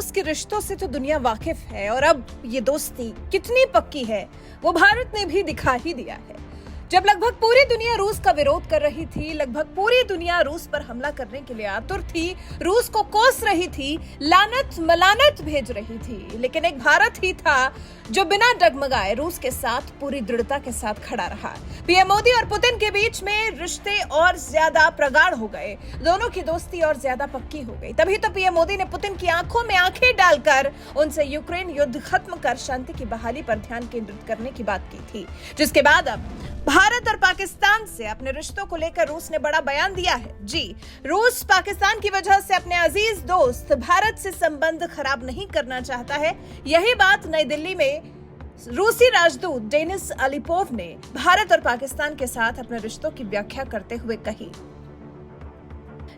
रूस के रिश्तों से तो दुनिया वाकिफ है और अब ये दोस्ती कितनी पक्की है वो भारत ने भी दिखा ही दिया है। जब लगभग पूरी दुनिया रूस का विरोध कर रही थी, लगभग पूरी दुनिया रूस पर हमला करने के लिए आतुर थी, रूस को कोस रही थी, लानत मलानत भेज रही थी, लेकिन एक भारत ही था जो बिना डगमगाए रूस के साथ पूरी दृढ़ता के साथ खड़ा रहा। पीएम मोदी और पुतिन के बीच में रिश्ते और ज्यादा प्रगाढ़ हो गए, दोनों की दोस्ती और ज्यादा पक्की हो गई। तभी तो पीएम मोदी ने पुतिन की आंखों में आंखें डालकर उनसे यूक्रेन युद्ध खत्म कर शांति की बहाली पर ध्यान केंद्रित करने की बात की थी, जिसके बाद अब भारत और पाकिस्तान से अपने रिश्तों को लेकर रूस ने बड़ा बयान दिया है। जी, रूस पाकिस्तान की वजह से अपने अजीज दोस्त भारत से संबंध खराब नहीं करना चाहता है। यही बात नई दिल्ली में रूसी राजदूत डेनिस अलीपोव ने भारत और पाकिस्तान के साथ अपने रिश्तों की व्याख्या करते हुए कही।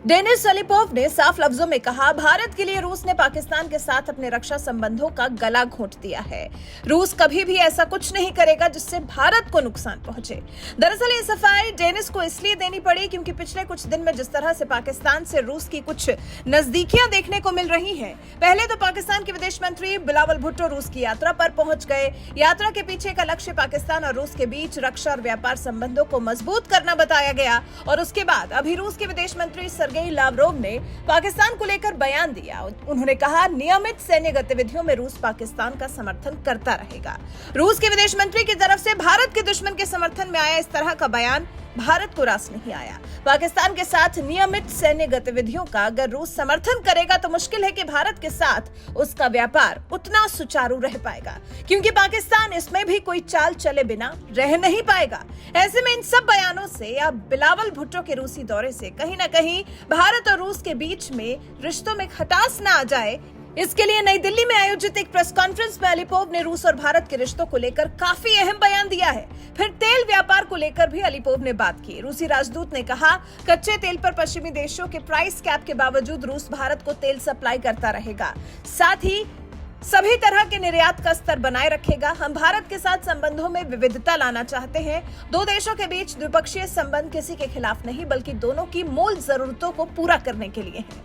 डेनिस अलीपोव ने साफ लफ्जों में कहा, भारत के लिए रूस ने पाकिस्तान के साथ अपने रक्षा संबंधों का गला घोंट दिया है। रूस कभी भी ऐसा कुछ नहीं करेगा जिससे भारत को नुकसान पहुंचे। दरअसल ये सफाई डेनिस को इसलिए देनी पड़ी क्योंकि पिछले कुछ दिन में जिस तरह से पाकिस्तान से रूस की कुछ नजदीकियां देखने को मिल रही हैं। पहले तो पाकिस्तान के विदेश मंत्री बिलावल भुट्टो रूस की यात्रा पर पहुंच गए। यात्रा के पीछे का लक्ष्य पाकिस्तान और रूस के बीच रक्षा और व्यापार संबंधों को मजबूत करना बताया गया और उसके बाद अभी रूस के विदेश मंत्री सर्गेई लावरोव ने पाकिस्तान को लेकर बयान दिया। उन्होंने कहा, नियमित सैन्य गतिविधियों में रूस पाकिस्तान का समर्थन करता रहेगा। रूस के विदेश मंत्री की तरफ से भारत के दुश्मन के समर्थन में आया इस तरह का बयान भारत को रास नहीं आया। पाकिस्तान के साथ नियमित सैन्य गतिविधियों का अगर रूस समर्थन करेगा तो मुश्किल है कि भारत के साथ उसका व्यापार उतना सुचारू रह पाएगा, क्योंकि पाकिस्तान इसमें भी कोई चाल चले बिना रह नहीं पाएगा। ऐसे में इन सब बयानों से या बिलावल भुट्टो के रूसी दौरे से कहीं ना कहीं भारत और रूस के बीच में रिश्तों में खटास न आ जाए, इसके लिए नई दिल्ली में आयोजित एक प्रेस कॉन्फ्रेंस में अलीपोव ने रूस और भारत के रिश्तों को लेकर काफी अहम बयान दिया है। फिर तेल व्यापार को लेकर भी अलीपोव ने बात की। रूसी राजदूत ने कहा, कच्चे तेल पर पश्चिमी देशों के प्राइस कैप के बावजूद रूस भारत को तेल सप्लाई करता रहेगा, साथ ही सभी तरह के निर्यात का स्तर बनाए रखेगा। हम भारत के साथ संबंधों में विविधता लाना चाहते हैं। दो देशों के बीच द्विपक्षीय संबंध किसी के खिलाफ नहीं बल्कि दोनों की मूल जरूरतों को पूरा करने के लिए है।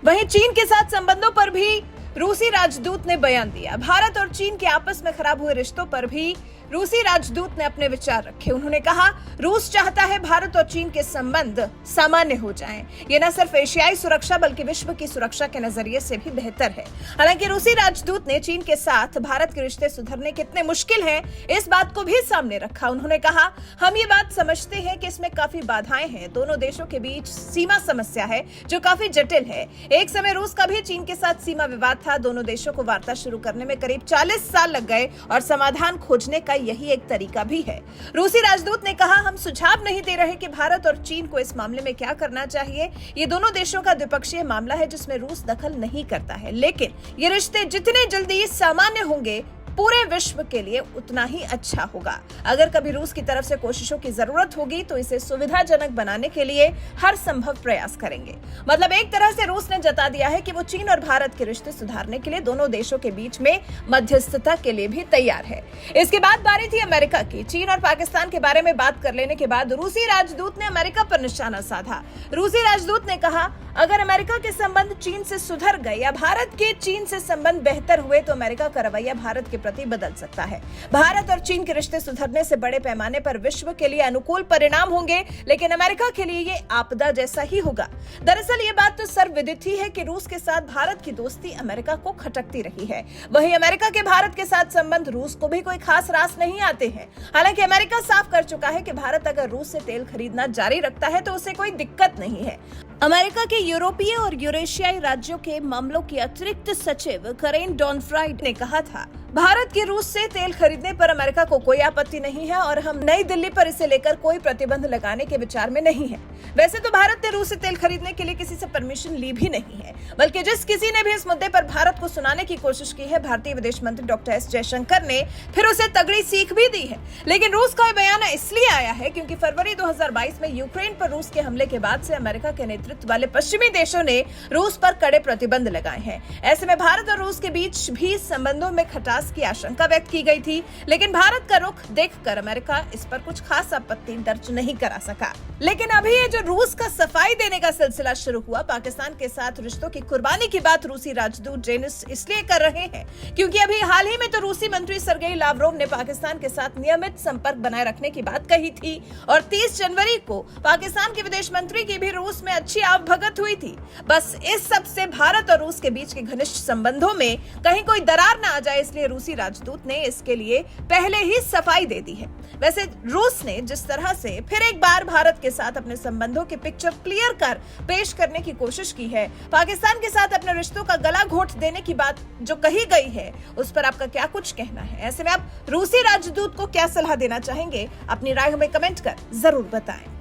वहीं चीन के साथ संबंधों पर भी रूसी राजदूत ने बयान दिया। भारत और चीन के आपस में खराब हुए रिश्तों पर भी रूसी राजदूत ने अपने विचार रखे। उन्होंने कहा, रूस चाहता है भारत और चीन के संबंध सामान्य हो जाएं। ये न सिर्फ एशियाई सुरक्षा बल्कि विश्व की सुरक्षा के नजरिए से भी बेहतर है। हालांकि रूसी राजदूत ने चीन के साथ भारत के रिश्ते सुधरने कितने मुश्किल हैं, इस बात को भी सामने रखा। उन्होंने कहा, हम ये बात समझते हैं कि इसमें काफी बाधाएं हैं। दोनों देशों के बीच सीमा समस्या है जो काफी जटिल है। एक समय रूस का भी चीन के साथ सीमा विवाद था। दोनों देशों को वार्ता शुरू करने में करीब 40 साल लग गए और समाधान खोजने का यही एक तरीका भी है। रूसी राजदूत ने कहा, हम सुझाव नहीं दे रहे कि भारत और चीन को इस मामले में क्या करना चाहिए। ये दोनों देशों का द्विपक्षीय मामला है जिसमें रूस दखल नहीं करता है, लेकिन ये रिश्ते जितने जल्दी सामान्य होंगे पूरे विश्व के लिए उतना ही अच्छा होगा। अगर कभी रूस की तरफ से कोशिशों की जरूरत होगी तो इसे सुविधाजनक बनाने के लिए हर संभव प्रयास करेंगे। मतलब एक तरह से रूस ने जता दिया है कि वो चीन और भारत के रिश्ते सुधारने के लिए दोनों देशों के बीच में मध्यस्थता के लिए भी तैयार है। इसके बाद बारी थी अमेरिका की। चीन और पाकिस्तान के बारे में बात कर लेने के बाद रूसी राजदूत ने अमेरिका पर निशाना साधा। रूसी राजदूत ने कहा, अगर अमेरिका के संबंध चीन से सुधर गए या भारत के चीन से संबंध बेहतर हुए तो अमेरिका का रवैया भारत के प्रति बदल सकता है। भारत और चीन के रिश्ते सुधरने से बड़े पैमाने पर विश्व के लिए अनुकूल परिणाम होंगे, लेकिन अमेरिका के लिए ये आपदा जैसा ही होगा। दरअसल ये बात तो सर्वविदित ही है कि रूस के साथ भारत की दोस्ती अमेरिका को खटकती रही है। वहीं अमेरिका के भारत के साथ संबंध रूस को भी कोई खास रास नहीं आते हैं। हालांकि अमेरिका साफ कर चुका है कि भारत अगर रूस से तेल खरीदना जारी रखता है तो उसे कोई दिक्कत नहीं है। अमेरिका के यूरोपीय और यूरेशियाई राज्यों के मामलों की अतिरिक्त सचिव करेन डॉनफ्राइड ने कहा था, भारत के रूस से तेल खरीदने पर अमेरिका को कोई आपत्ति नहीं है और हम नई दिल्ली पर इसे लेकर कोई प्रतिबंध लगाने के विचार में नहीं है। वैसे तो भारत ने रूस से तेल खरीदने के लिए किसी से परमिशन ली भी नहीं है, बल्कि जिस किसी ने भी इस मुद्दे पर भारत को सुनाने की कोशिश की है, भारतीय विदेश मंत्री डॉक्टर एस जयशंकर ने फिर उसे तगड़ी सीख भी दी है। लेकिन रूस का बयान इसलिए आया है क्योंकि फरवरी 2022 में यूक्रेन पर रूस के हमले के बाद से अमेरिका के नेतृत्व वाले पश्चिमी देशों ने रूस पर कड़े प्रतिबंध लगाए हैं। ऐसे में भारत और रूस के बीच भी संबंधों में खटास विकास की आशंका व्यक्त की गई थी, लेकिन भारत का रुख देखकर अमेरिका इस पर कुछ खास आपत्ति दर्ज नहीं करा सका। लेकिन अभी ये जो रूस का सफाई देने का सिलसिला शुरू हुआ, पाकिस्तान के साथ रिश्तों की कुर्बानी की बात रूसी राजदूत जेनिस इसलिए कर रहे हैं क्योंकि अभी हाल ही में तो रूसी मंत्री सर्गेई लावरोव ने पाकिस्तान के साथ नियमित संपर्क बनाए रखने की बात कही थी और 30 जनवरी को पाकिस्तान के विदेश मंत्री की भी रूस में अच्छी आवभगत हुई थी। बस इस सब से भारत और रूस के बीच के घनिष्ठ संबंधों में कहीं कोई दरार ना आ जाए, इसलिए रूसी राजदूत ने इसके लिए पहले ही सफाई दे दी है। वैसे रूस ने जिस तरह से फिर एक बार भारत के साथ अपने संबंधों की पिक्चर क्लियर कर पेश करने की कोशिश की है, पाकिस्तान के साथ अपने रिश्तों का गला घोंट देने की बात जो कही गई है, उस पर आपका क्या कुछ कहना है? ऐसे में आप रूसी राजदूत को क्या सलाह देना चाहेंगे? अपनी राय हमें कमेंट कर जरूर बताएं।